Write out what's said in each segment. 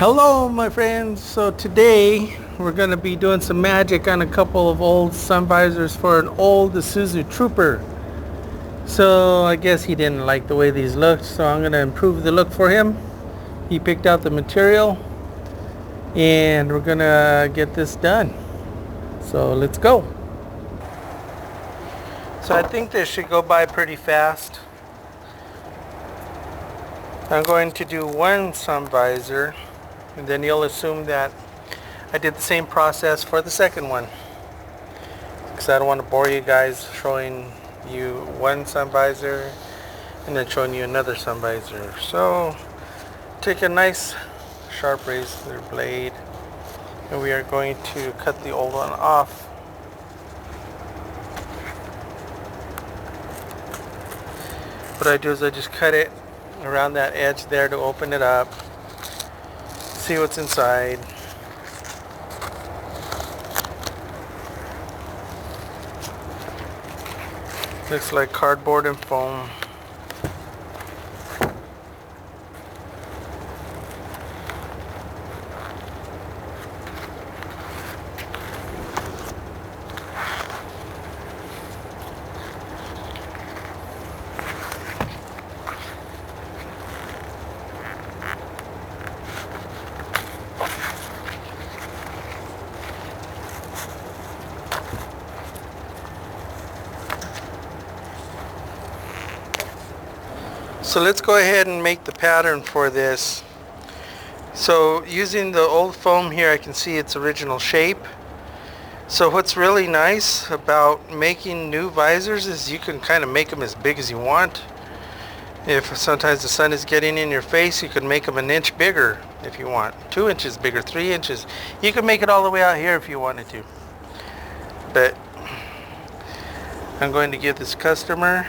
Hello my friends, so today we're going to be doing some magic on a couple of old sun visors for an old Isuzu Trooper. So I guess he didn't like the way these looked, so I'm going to improve the look for him. He picked out the material and we're going to get this done. So let's go. So I think this should go by pretty fast. I'm going to do one sun visor and then you'll assume that I did the same process for the second one, because I don't want to bore you guys showing you one sun visor and then showing you another sun visor. So take a nice sharp razor blade and we are going to cut the old one off. What I do is I just cut it around that edge there to open it up, see what's inside. Looks like cardboard and foam. So let's go ahead and make the pattern for this. So using the old foam here, I can see its original shape. So what's really nice about making new visors is you can kind of make them as big as you want. If sometimes the sun is getting in your face, you could make them an inch bigger if you want. 2 inches bigger, 3 inches. You can make it all the way out here if you wanted to. But I'm going to give this customer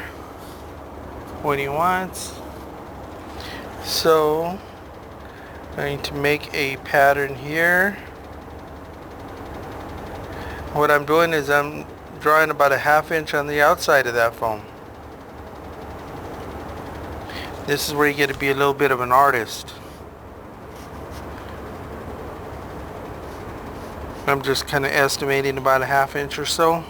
what he wants. So I'm going to make a pattern here. What I'm doing is I'm drawing about a 1/2 inch on the outside of that foam. This is where you get to be a little bit of an artist. I'm just kind of estimating about a 1/2 inch or so.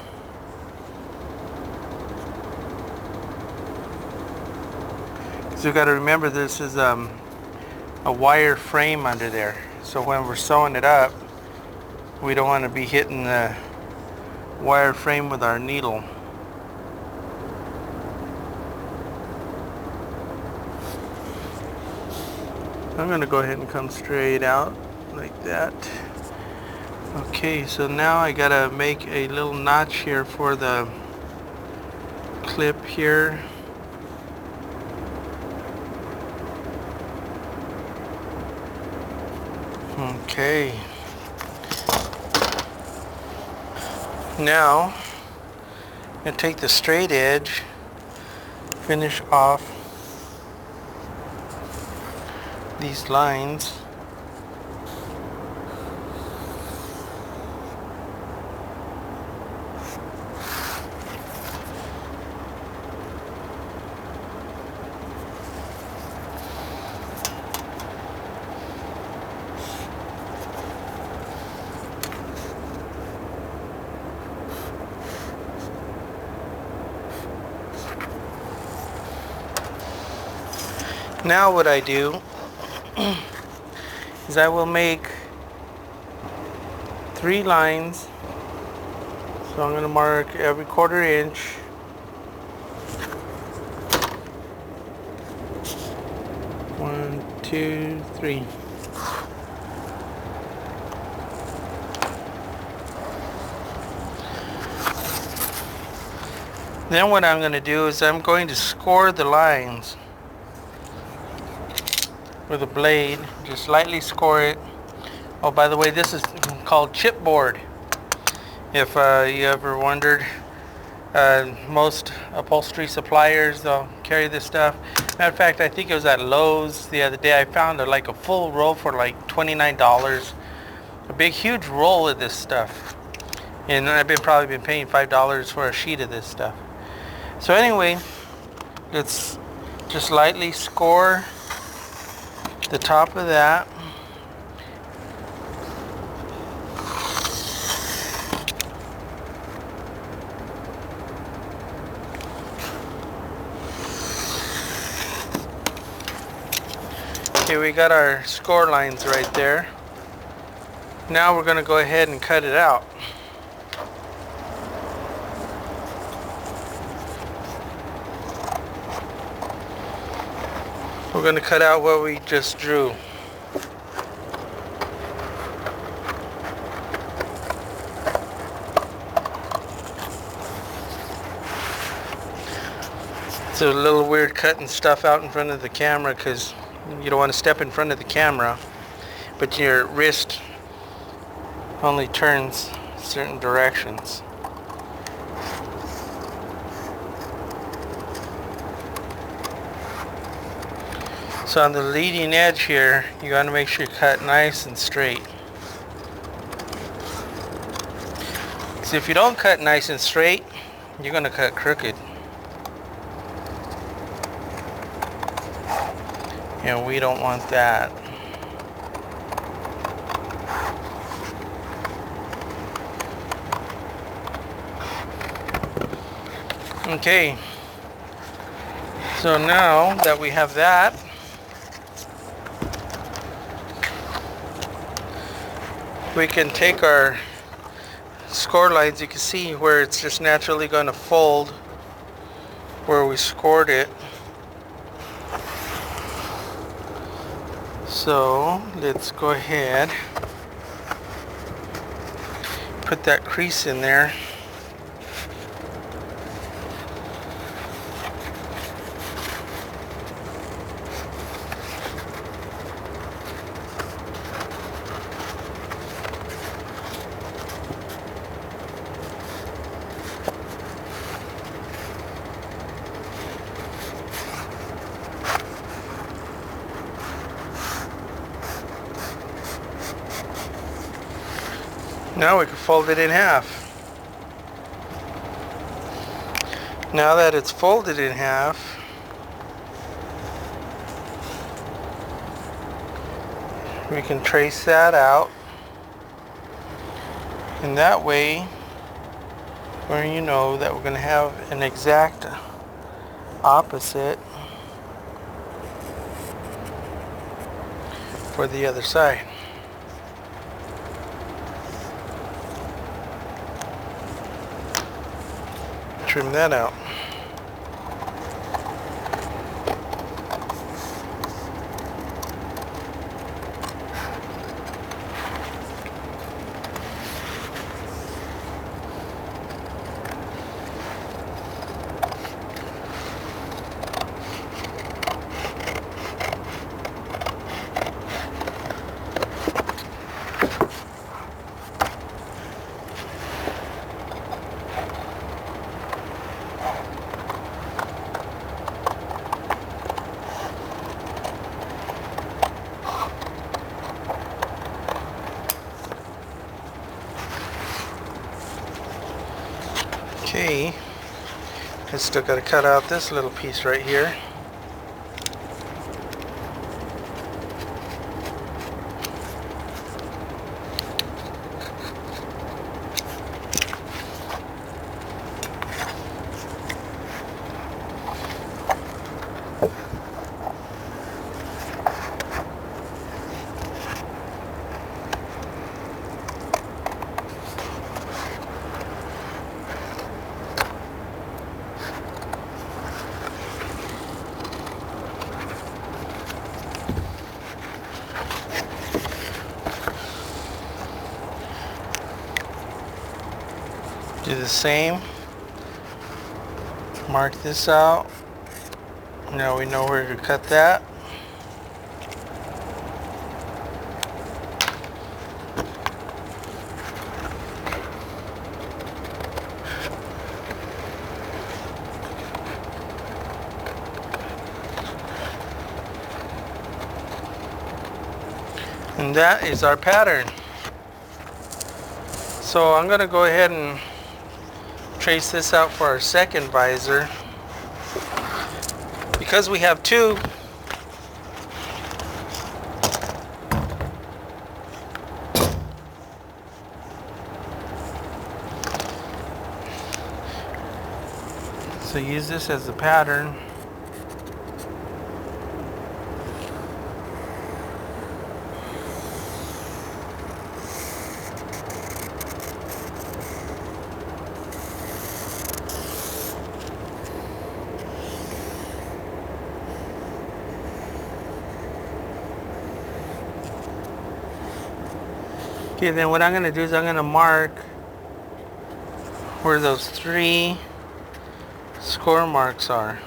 So you got to remember, this is a wire frame under there. So when we're sewing it up, we don't want to be hitting the wire frame with our needle. I'm going to go ahead and come straight out like that. Okay, so now I got to make a little notch here for the clip here. Okay, now I'm going to take the straight edge, finish off these lines. Now what I do is I will make 3 lines. So I'm going to mark every 1/4 inch. One, two, three. Then what I'm going to do is I'm going to score the lines with a blade. Just lightly score it. Oh, by the way, this is called chipboard. If you ever wondered, most upholstery suppliers, they'll carry this stuff. Matter of fact, I think it was at Lowe's the other day. I found like a full roll for like $29. A big, huge roll of this stuff. And I've probably been paying $5 for a sheet of this stuff. So anyway, let's just lightly score the top of that. Okay, we got our score lines right there. Now we're going to go ahead and cut it out. We're going to cut out what we just drew. It's a little weird cutting stuff out in front of the camera because you don't want to step in front of the camera, but your wrist only turns certain directions. So on the leading edge here, you got to make sure you cut nice and straight. So if you don't cut nice and straight, you're going to cut crooked. And we don't want that. Okay. So now that we have that, we can take our score lines. You can see where it's just naturally going to fold where we scored it. So let's go ahead, put that crease in there. Now we can fold it in half. Now that it's folded in half, we can trace that out. And that way, where you know that we're going to have an exact opposite for the other side. Trim that out. Okay, I still got to cut out this little piece right here. Do the same. Mark this out. Now we know where to cut that. And that is our pattern. So I'm going to go ahead and trace this out for our second visor. Because we have two, so use this as the pattern. Okay, then what I'm going to do is I'm going to mark where those 3 score marks are.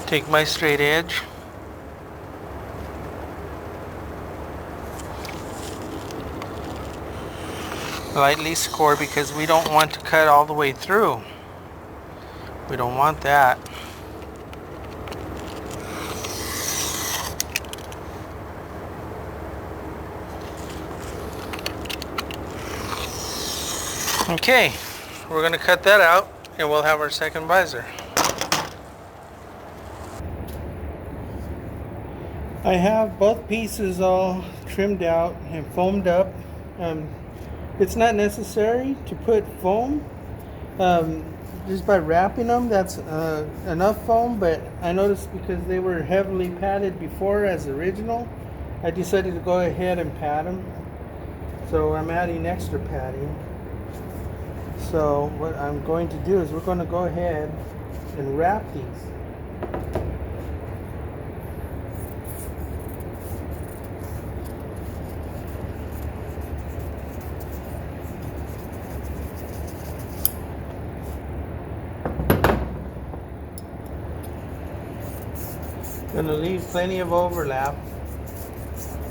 Take my straight edge. Lightly score because we don't want to cut all the way through. We don't want that. Okay, we're going to cut that out and we'll have our second visor. I have both pieces all trimmed out and foamed up. It's not necessary to put foam. Just by wrapping them, that's enough foam, but I noticed because they were heavily padded before as original, I decided to go ahead and pad them. So I'm adding extra padding. So what I'm going to do is we're going to go ahead and wrap these. Going to leave plenty of overlap.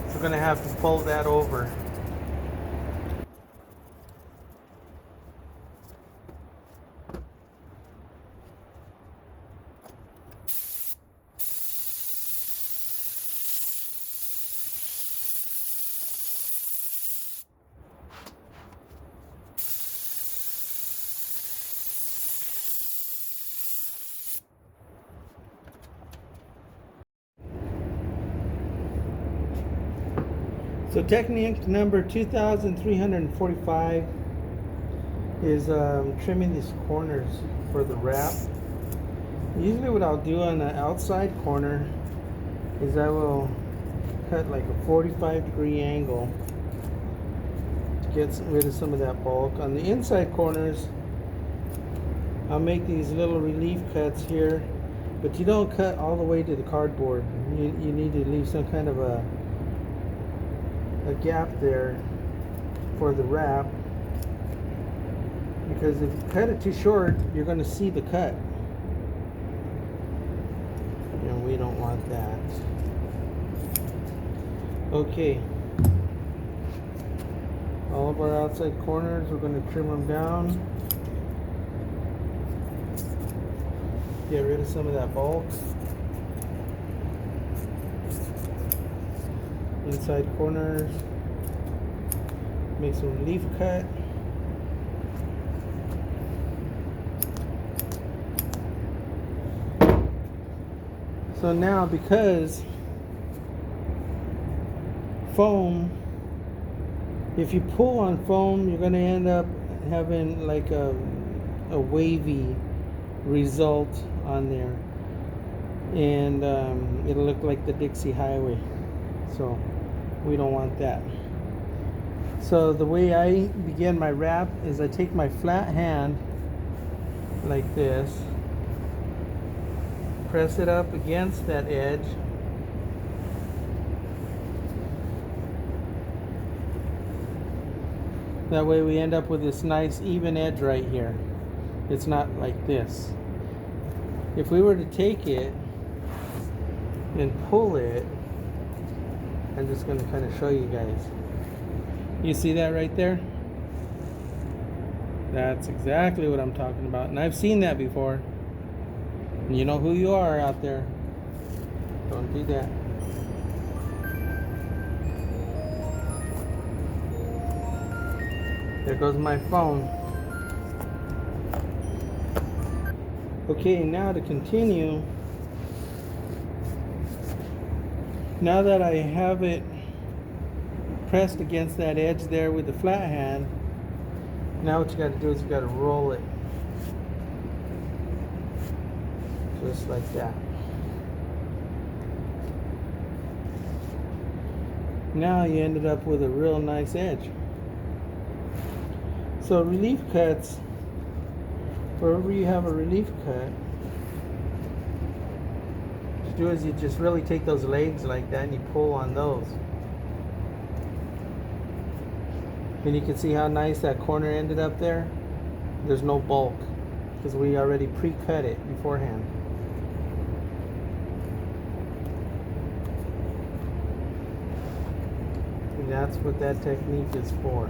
We're going to have to fold that over. So technique number 2345 is trimming these corners for the wrap. Usually what I'll do on the outside corner is I will cut like a 45-degree angle to get rid of some of that bulk. On the inside corners, I'll make these little relief cuts here, but you don't cut all the way to the cardboard. You need to leave some kind of a gap there for the wrap, because if you cut it too short, you're going to see the cut, and we don't want that. Okay, all of our outside corners, we're going to trim them down, get rid of some of that bulk. Inside corners, make some relief cut. So now, because foam, if you pull on foam, you're going to end up having like a wavy result on there, and it'll look like the Dixie Highway. So we don't want that. So the way I begin my wrap is I take my flat hand like this, press it up against that edge, that way we end up with this nice even edge right here. It's not like this. If we were to take it and pull it, I'm just going to kind of show you guys. You see that right there? That's exactly what I'm talking about. And I've seen that before. And you know who you are out there. Don't do that. There goes my phone. Okay, now to continue. Now that I have it pressed against that edge there with the flat hand, now what you got to do is you got to roll it just like that. Now you ended up with a real nice edge. So relief cuts wherever you have a relief cut, what you do is you just really take those legs like that and you pull on those. And you can see how nice that corner ended up there. There's no bulk because we already pre-cut it beforehand. And that's what that technique is for.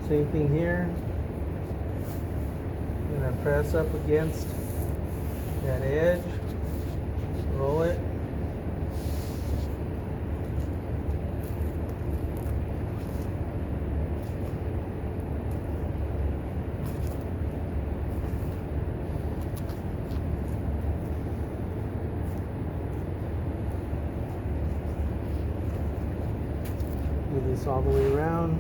Same thing here. I'm going to press up against that edge, roll it. Do this all the way around.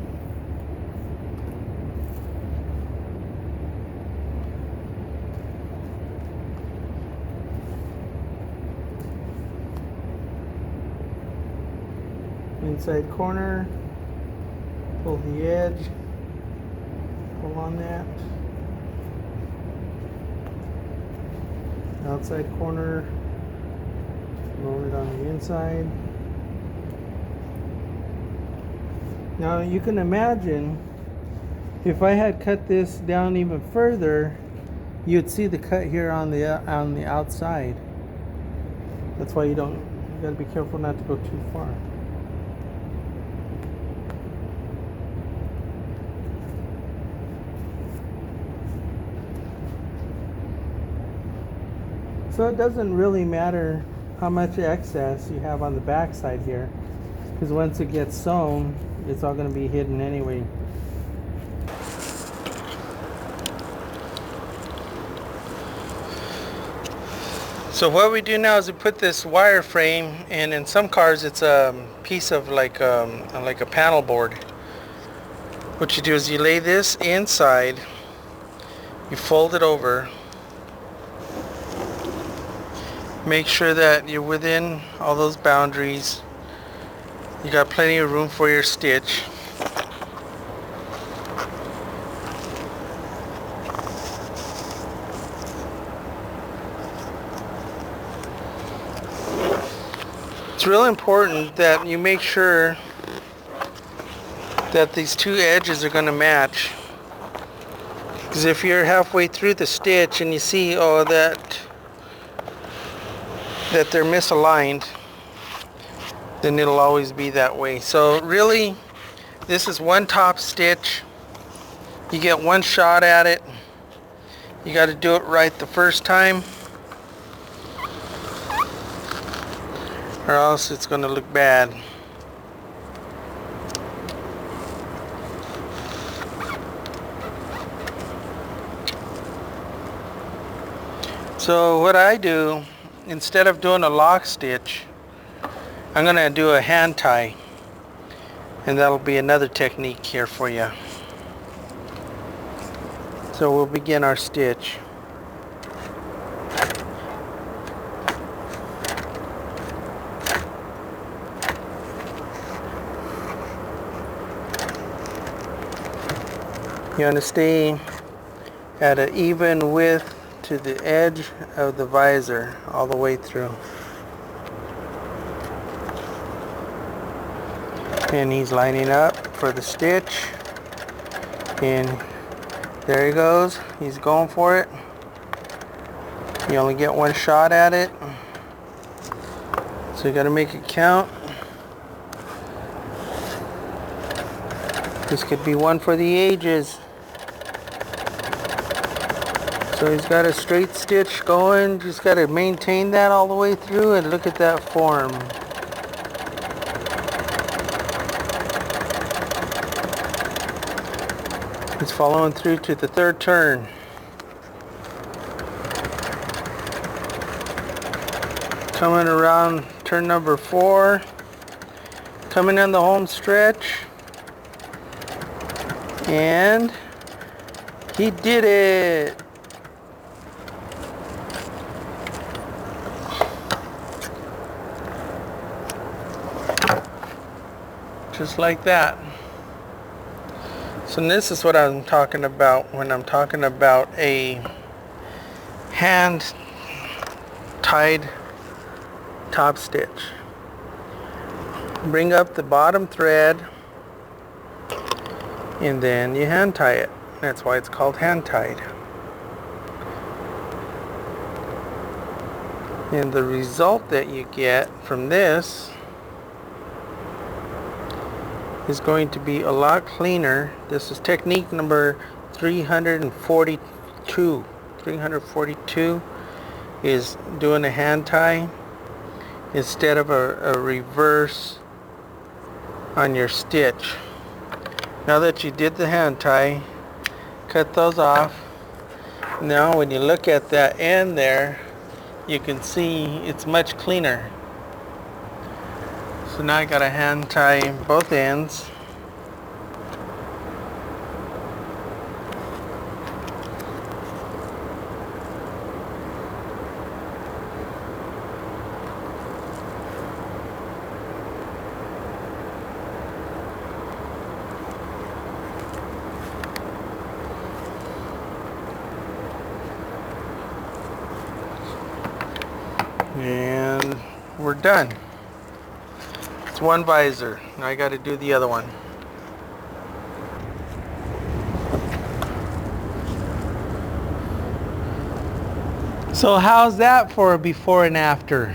Inside corner, pull the edge, pull on that. Outside corner, roll it on the inside. Now you can imagine if I had cut this down even further, you'd see the cut here on the outside. That's why you gotta be careful not to go too far. So it doesn't really matter how much excess you have on the back side here, because once it gets sewn, it's all going to be hidden anyway. So what we do now is we put this wire frame, and in some cars it's a piece of like a panel board. What you do is you lay this inside, you fold it over, make sure that you're within all those boundaries. You got plenty of room for your stitch. It's real important that you make sure that these two edges are going to match. Because if you're halfway through the stitch and you see that they're misaligned, then it'll always be that way. So really, this is one top stitch. You get one shot at it. You got to do it right the first time, or else it's going to look bad. So what I do, instead of doing a lock stitch, I'm going to do a hand tie, and that'll be another technique here for you. So we'll begin our stitch. You want to stay at an even width to the edge of the visor all the way through. And he's lining up for the stitch, and there he goes. He's going for it. You only get one shot at it, so you got to make it count. This could be one for the ages. So he's got a straight stitch going, just got to maintain that all the way through, and look at that form. He's following through to the third turn. Coming around turn number 4, coming in the home stretch, and he did it. Just like that. So this is what I'm talking about when I'm talking about a hand tied top stitch. Bring up the bottom thread and then you hand tie it. That's why it's called hand tied. And the result that you get from this is going to be a lot cleaner. This is technique number 342. 342 is doing a hand tie instead of a reverse on your stitch. Now that you did the hand tie, cut those off. Now when you look at that end there, you can see it's much cleaner. So now I got to hand tie both ends. And we're done. It's one visor. Now I got to do the other one. So how's that for a before and after?